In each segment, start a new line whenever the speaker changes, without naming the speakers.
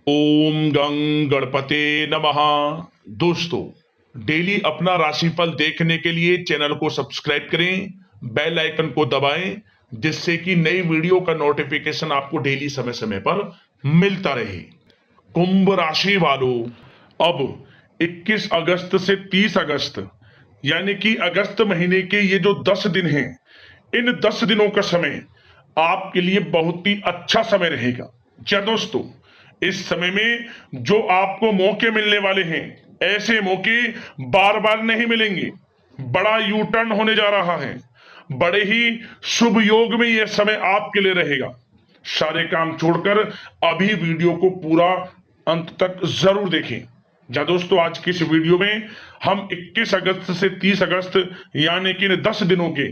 ओम गं गणपते नमः। दोस्तों, डेली अपना राशिफल देखने के लिए चैनल को सब्सक्राइब करें, बेल आइकन को दबाएं, जिससे कि नई वीडियो का नोटिफिकेशन आपको डेली समय समय पर मिलता रहे। कुंभ राशि वालों, अब 21 अगस्त से 30 अगस्त यानी कि अगस्त महीने के ये जो 10 दिन हैं, इन 10 दिनों का समय आपके लिए बहुत ही अच्छा समय रहेगा। क्या दोस्तों, इस समय में जो आपको मौके मिलने वाले हैं, ऐसे मौके बार बार नहीं मिलेंगे। बड़ा यू टर्न होने जा रहा है। बड़े ही शुभ योग में यह समय आपके लिए रहेगा। सारे काम छोड़कर अभी वीडियो को पूरा अंत तक जरूर देखें। जा दोस्तों, आज की इस वीडियो में हम 21 अगस्त से 30 अगस्त यानी कि 10 दिनों के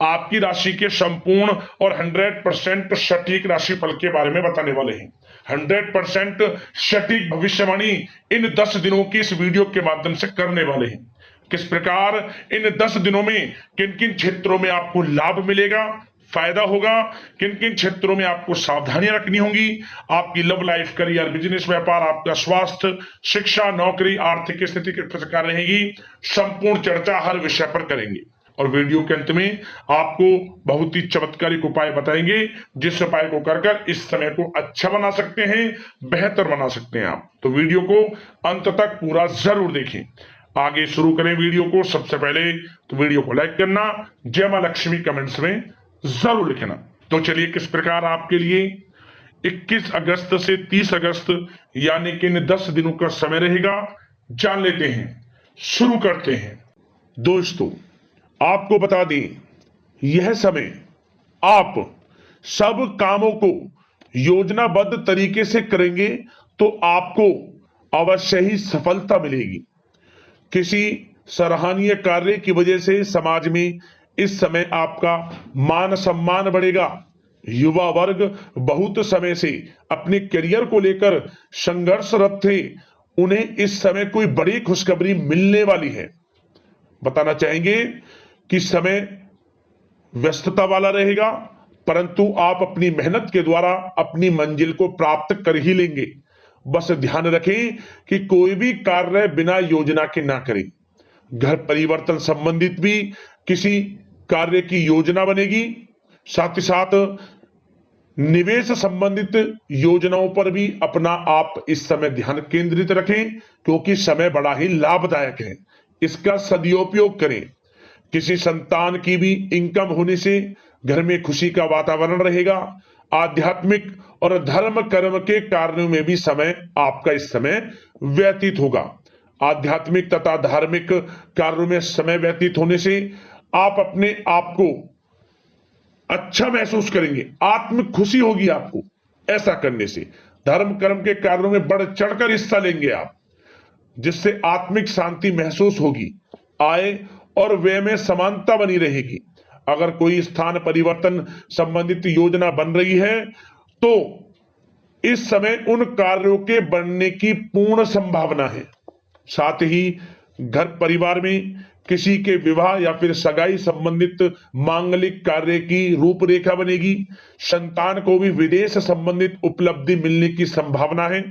आपकी राशि के संपूर्ण और 100% सटीक राशिफल के बारे में बताने वाले हैं। 100% सटीक भविष्यवाणी इन 10 दिनों की इस वीडियो के माध्यम से करने वाले हैं। किस प्रकार इन 10 दिनों में किन किन क्षेत्रों में आपको लाभ मिलेगा, फायदा होगा, किन किन क्षेत्रों में आपको सावधानियां रखनी होंगी, आपकी लव लाइफ, करियर, बिजनेस, व्यापार, आपका स्वास्थ्य, शिक्षा, नौकरी, आर्थिक स्थिति किस प्रकार रहेगी, संपूर्ण चर्चा हर विषय पर करेंगे। और वीडियो के अंत में आपको बहुत ही चमत्कारिक उपाय बताएंगे, जिस उपाय को कर इस समय को अच्छा बना सकते हैं, बेहतर बना सकते हैं आप। तो वीडियो को अंत तक पूरा जरूर देखें। आगे शुरू करें वीडियो को। सबसे पहले तो वीडियो को लाइक करना, जय मां लक्ष्मी कमेंट्स में जरूर लिखना। तो चलिए, किस प्रकार आपके लिए 21 अगस्त से 30 अगस्त यानी कि इन 10 दिनों का समय रहेगा, जान लेते हैं। शुरू करते हैं। दोस्तों, आपको बता दें, यह समय आप सब कामों को योजनाबद्ध तरीके से करेंगे तो आपको अवश्य ही सफलता मिलेगी। किसी सराहनीय कार्य की वजह से समाज में इस समय आपका मान सम्मान बढ़ेगा। युवा वर्ग बहुत समय से अपने करियर को लेकर संघर्षरत थे, उन्हें इस समय कोई बड़ी खुशखबरी मिलने वाली है। बताना चाहेंगे कि समय व्यस्तता वाला रहेगा, परंतु आप अपनी मेहनत के द्वारा अपनी मंजिल को प्राप्त कर ही लेंगे। बस ध्यान रखें कि कोई भी कार्य बिना योजना के ना करें। घर परिवर्तन संबंधित भी किसी कार्य की योजना बनेगी। साथ ही साथ निवेश संबंधित योजनाओं पर भी अपना आप इस समय ध्यान केंद्रित रखें, क्योंकि समय बड़ा ही लाभदायक है। इसका सदुपयोग करें। किसी संतान की भी इनकम होने से घर में खुशी का वातावरण रहेगा। आध्यात्मिक और धर्म कर्म के कार्यों में भी समय आपका इस समय व्यतीत होगा। आध्यात्मिक तथा धार्मिक कार्यों में समय व्यतीत होने से आप अपने आप को अच्छा महसूस करेंगे, आत्म खुशी होगी आपको। ऐसा करने से धर्म कर्म के कार्यों में बढ़ चढ़कर हिस्सा लेंगे आप, जिससे आत्मिक शांति महसूस होगी। आय और व्यय में समानता बनी रहेगी। अगर कोई स्थान परिवर्तन संबंधित योजना बन रही है तो इस समय उन कार्यों के बनने की पूर्ण संभावना है। साथ ही घर परिवार में किसी के विवाह या फिर सगाई संबंधित मांगलिक कार्य की रूपरेखा बनेगी। संतान को भी विदेश संबंधित उपलब्धि मिलने की संभावना है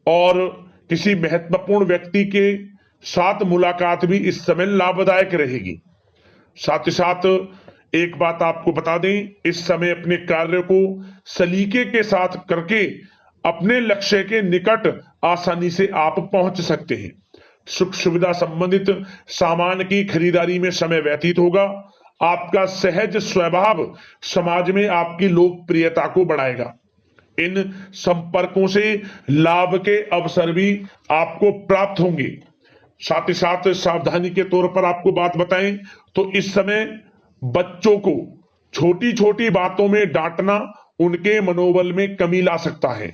और किसी महत्वपूर्ण व्यक्ति के साथ मुलाकात भी इस समय लाभदायक रहेगी। साथ ही साथ एक बात आपको बता दें, इस समय अपने कार्य को सलीके के साथ करके अपने लक्ष्य के निकट आसानी से आप पहुंच सकते हैं। सुख सुविधा संबंधित सामान की खरीदारी में समय व्यतीत होगा। आपका सहज स्वभाव समाज में आपकी लोकप्रियता को बढ़ाएगा। इन संपर्कों से लाभ के अवसर भी आपको प्राप्त होंगे। साथ ही साथ सावधानी के तौर पर आपको बात बताएं तो इस समय बच्चों को छोटी छोटी बातों में डांटना उनके मनोबल में कमी ला सकता है,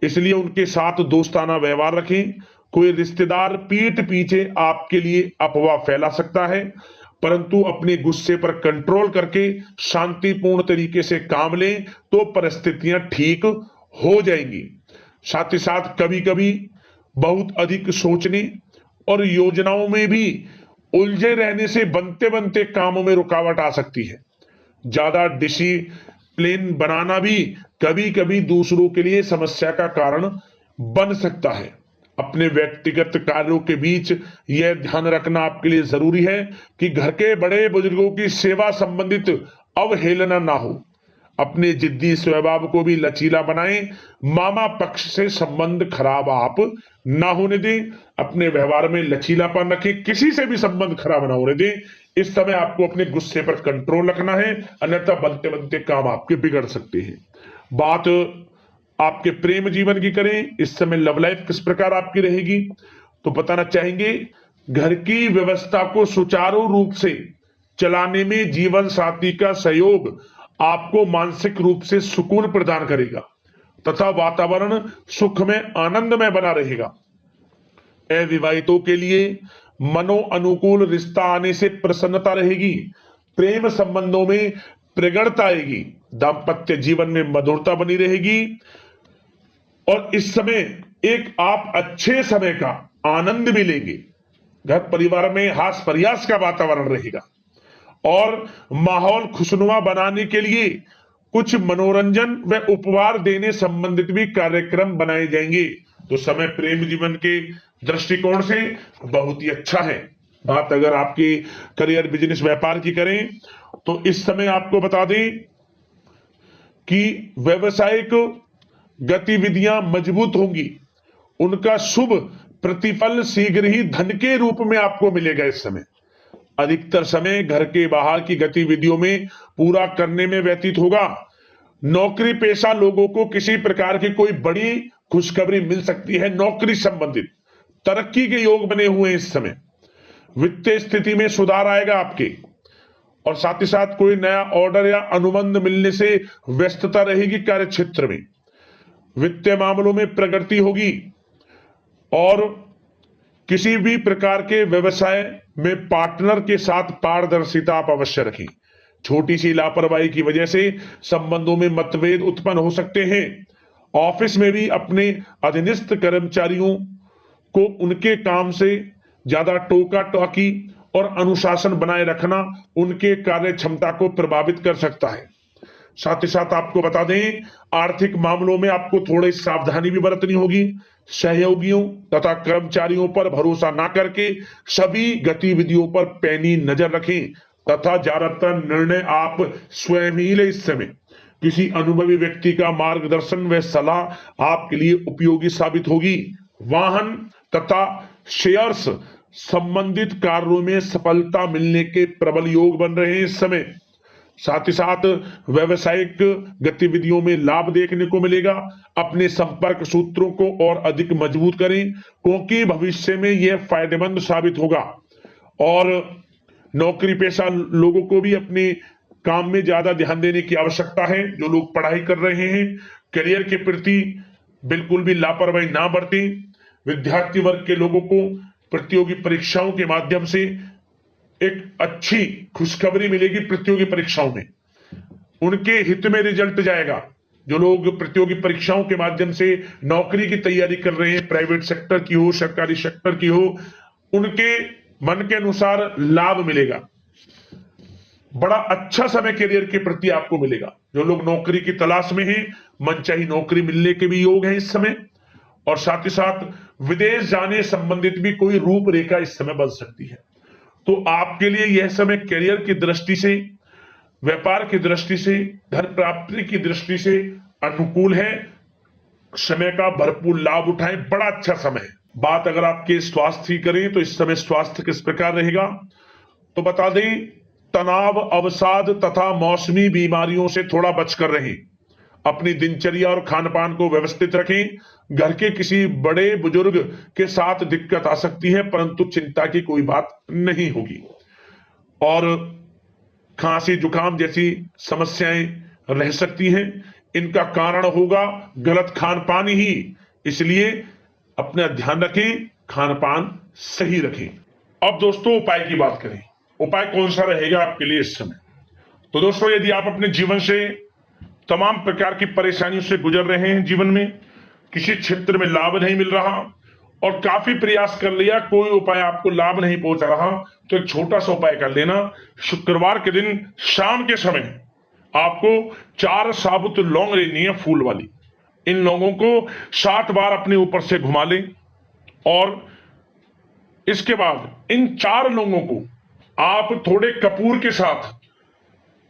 इसलिए उनके साथ दोस्ताना व्यवहार रखें। कोई रिश्तेदार पीठ पीछे आपके लिए अफवाह फैला सकता है, परंतु अपने गुस्से पर कंट्रोल करके शांतिपूर्ण तरीके से काम लें तो परिस्थितियां ठीक हो जाएंगी। साथ ही साथ कभी कभी बहुत अधिक सोचने और योजनाओं में भी उलझे रहने से बनते बनते कामों में रुकावट आ सकती है। ज्यादा डिसिप्लिन बनाना भी कभी कभी दूसरों के लिए समस्या का कारण बन सकता है। अपने व्यक्तिगत कार्यों के बीच यह ध्यान रखना आपके लिए जरूरी है कि घर के बड़े बुजुर्गों की सेवा संबंधित अवहेलना ना हो। अपने जिद्दी स्वभाव को भी लचीला बनाएं। मामा पक्ष से संबंध खराब आप ना होने दें। अपने व्यवहार में लचीलापन रखें, किसी से भी संबंध खराब ना होने दें। इस समय आपको अपने गुस्से पर कंट्रोल रखना है, अन्यथा बनते बनते काम आपके बिगड़ सकते हैं। बात आपके प्रेम जीवन की करें, इस समय लव लाइफ किस प्रकार आपकी रहेगी, तो बताना चाहेंगे घर की व्यवस्था को सुचारू रूप से चलाने में जीवन साथी का सहयोग आपको मानसिक रूप से सुकून प्रदान करेगा तथा वातावरण सुख में आनंद में बना रहेगा। अविवाहितों के लिए मनो अनुकूल रिश्ता आने से प्रसन्नता रहेगी। प्रेम संबंधों में प्रगढ़ता आएगी। दाम्पत्य जीवन में मधुरता बनी रहेगी और इस समय एक आप अच्छे समय का आनंद भी लेंगे। घर परिवार में हास प्रयास का वातावरण रहेगा और माहौल खुशनुमा बनाने के लिए कुछ मनोरंजन व उपहार देने संबंधित भी कार्यक्रम बनाए जाएंगे। तो समय प्रेम जीवन के दृष्टिकोण से बहुत ही अच्छा है। बात अगर आपकी करियर बिजनेस व्यापार की करें तो इस समय आपको बता दें कि व्यवसायिक गतिविधियां मजबूत होंगी। उनका शुभ प्रतिफल शीघ्र ही धन के रूप में आपको मिलेगा। इस समय अधिकतर समय घर के बाहर की गतिविधियों में पूरा करने में व्यतीत होगा। नौकरी पेशा लोगों को किसी प्रकार की कोई बड़ी खुशखबरी मिल सकती है। नौकरी संबंधित तरक्की के योग बने हुए हैं। इस समय वित्तीय स्थिति में सुधार आएगा आपके, और साथ ही साथ कोई नया ऑर्डर या अनुबंध मिलने से व्यस्तता रहेगी। कार्य क्षेत्र में वित्तीय मामलों में प्रगति होगी और किसी भी प्रकार के व्यवसाय में पार्टनर के साथ पारदर्शिता आप अवश्य रखें। छोटी सी लापरवाही की वजह से संबंधों में मतभेद उत्पन्न हो सकते हैं। ऑफिस में भी अपने अधीनस्थ कर्मचारियों को उनके काम से ज्यादा टोका टाकी और अनुशासन बनाए रखना उनके कार्य क्षमता को प्रभावित कर सकता है। साथ ही साथ आपको बता दें आर्थिक मामलों में आपको थोड़ी सावधानी भी बरतनी होगी। सहयोगियों तथा कर्मचारियों पर भरोसा ना करके सभी गतिविधियों पर पैनी नजर रखें तथा ज्यादातर निर्णय आप स्वयं ही लें। इस समय किसी अनुभवी व्यक्ति का मार्गदर्शन व सलाह आपके लिए उपयोगी साबित होगी। वाहन तथा शेयर्स संबंधित कार्यों में सफलता मिलने के प्रबल योग बन रहे हैं इस समय। साथ ही साथ व्यवसायिक गतिविधियों में लाभ देखने को मिलेगा। अपने संपर्क सूत्रों को और अधिक मजबूत करें क्योंकि भविष्य में यह फायदेमंद साबित होगा। और नौकरी पेशा लोगों को भी अपने काम में ज्यादा ध्यान देने की आवश्यकता है। जो लोग पढ़ाई कर रहे हैं करियर के प्रति बिल्कुल भी लापरवाही ना बरतें। विद्यार्थी वर्ग के लोगों को प्रतियोगी परीक्षाओं के माध्यम से एक अच्छी खुशखबरी मिलेगी। प्रतियोगी परीक्षाओं में उनके हित में रिजल्ट जाएगा। जो लोग प्रतियोगी परीक्षाओं के माध्यम से नौकरी की तैयारी कर रहे हैं, प्राइवेट सेक्टर की हो सरकारी सेक्टर की हो, उनके मन के अनुसार लाभ मिलेगा। बड़ा अच्छा समय करियर के प्रति आपको मिलेगा। जो लोग नौकरी की तलाश में हैं मनचाही नौकरी मिलने के भी योग है इस समय। और साथ ही साथ विदेश जाने संबंधित भी कोई रूपरेखा इस समय बन सकती है। तो आपके लिए यह समय करियर की दृष्टि से, व्यापार की दृष्टि से, धन प्राप्ति की दृष्टि से अनुकूल है। समय का भरपूर लाभ उठाएं, बड़ा अच्छा समय है। बात अगर आपके स्वास्थ्य की करें तो इस समय स्वास्थ्य किस प्रकार रहेगा, तो बता दें तनाव, अवसाद तथा मौसमी बीमारियों से थोड़ा बचकर रहें। अपनी दिनचर्या और खान पान को व्यवस्थित रखें। घर के किसी बड़े बुजुर्ग के साथ दिक्कत आ सकती है परंतु चिंता की कोई बात नहीं होगी। और खांसी जुकाम जैसी समस्याएं रह सकती हैं, इनका कारण होगा गलत खान पान ही। इसलिए अपना ध्यान रखें, खान पान सही रखें। अब दोस्तों उपाय की बात करें। उपाय कौन सा रहेगा आपके लिए इस समय, तो दोस्तों यदि आप अपने जीवन से तमाम प्रकार की परेशानियों से गुजर रहे हैं, जीवन में किसी क्षेत्र में लाभ नहीं मिल रहा और काफी प्रयास कर लिया, कोई उपाय आपको लाभ नहीं पहुंचा रहा, तो एक छोटा सा उपाय कर लेना। शुक्रवार के दिन शाम के समय आपको 4 साबुत लौंग लेनी है, फूल वाली। इन लोगों को 7 बार अपने ऊपर से घुमा लें और इसके बाद इन 4 लोगों को आप थोड़े कपूर के साथ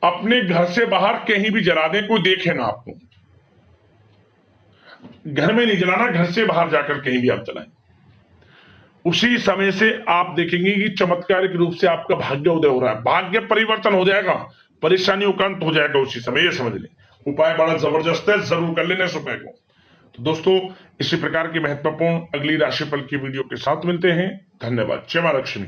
अपने घर से बाहर कहीं भी जला दें, कोई देखे ना आपको। घर में नहीं जलाना, घर से बाहर जाकर कहीं भी आप जलाएं। उसी समय से आप देखेंगे कि चमत्कारिक रूप से आपका भाग्य उदय हो रहा है, भाग्य परिवर्तन हो जाएगा, परेशानियों का अंत हो जाएगा उसी समय। ये समझ लें, उपाय बड़ा जबरदस्त है, जरूर कर लेना इस उपाय को। तो दोस्तों, इसी प्रकार की महत्वपूर्ण अगली राशिफल की वीडियो के साथ मिलते हैं। धन्यवाद। जय मां लक्ष्मी।